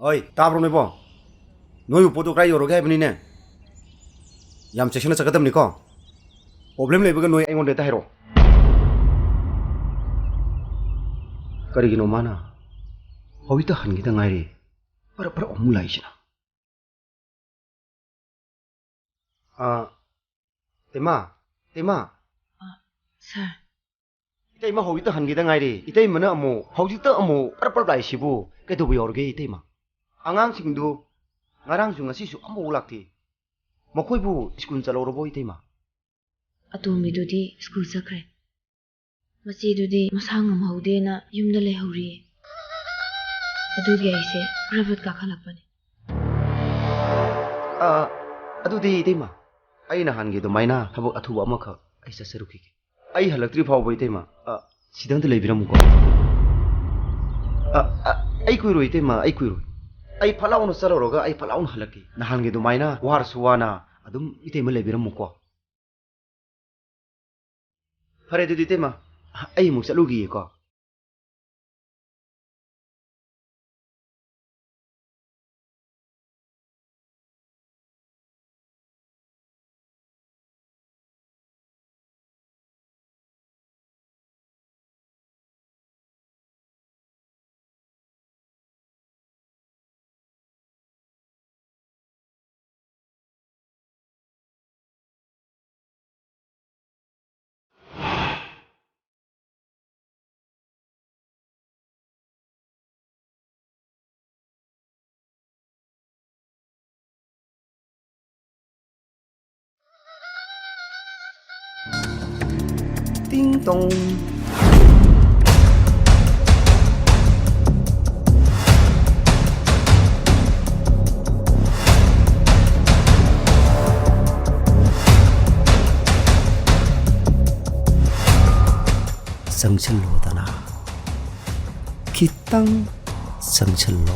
Oi, tabro ne bo. Noi upo to krai yoro gai bani ne. Yam cheshna chakadam ni ko. Problem le baga noi aingon deta hero. Kari gino mana. Hawita han gita ngai ri. Para omulai china. Tema. Sir. Itay ma hawita han gita ngai ri. Itay mana amo hawita amo para lai sibu. Kay to yoro gai itay ma. Angang singdu ngarang su ngasi su amo ulakti. Makoy bu school chalo robo itay ma. Atomidudi school sakre. Masidudi masang amhaude na yumda lehuri. Adugi aise private ka khalapani. Adudi itay ma. Ay nahan gi do maina thabak athuba amakha ay sasaruki. Ay halaktri phawbo itay ma. Sidang de leibiram ko. Ay kuiro itay ma ay kuiro. Ay phalaun salo roga ay phalaun halaki. Nahan gi do maina war suwana adum itay ma leibiram ko. Fare du itay ma. Ay mu salugi ko. Ding dong. Sangchello dana. Kitang sangchello.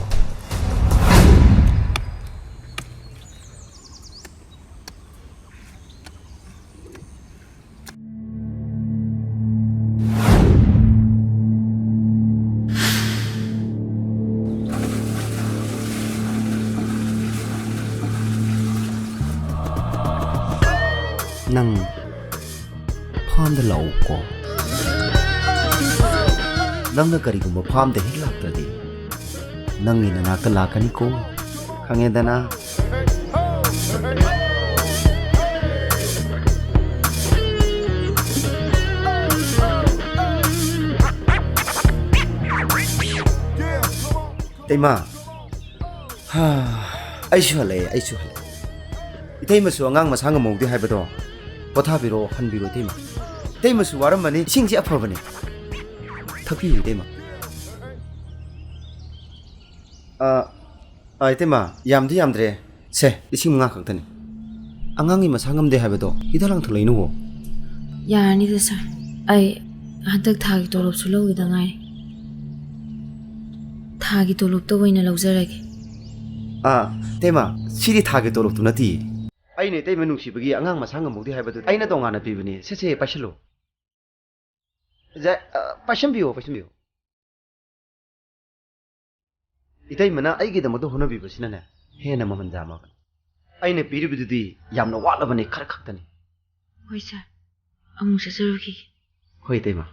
Nang palm the low ko. Nang na kari ko mo palm the hilak tadi. Nang ina nakalakan ko. Kangeda na. Tema. Ay shale. Itay masu angang masang mo di haibado. Pothabiro hanbiro tema. Itay masu waram mani singsi aphabani. Thaki tema. Tema yamdre. Se ising mga kagtani. Angangi masangam de haibado. Idalang thulay nuwo. Yani da sir. Ay hantak thagi tolop sulaw ida ngai. Thagi tolop to waina lawzarage. Tema siri thagi tolop tu nati. Ay ne tay manungsi bagi angang masangam mo di haibado. Ay na to nga na pibani. Se pasilo. Pashambiyo. Itay mana ay gida mo to hono bibo sinana. He na mamandama. Ay ne piribidudi yamna wala bani karaktani. Hoy sir. Amung sasaruki. Hoy tema.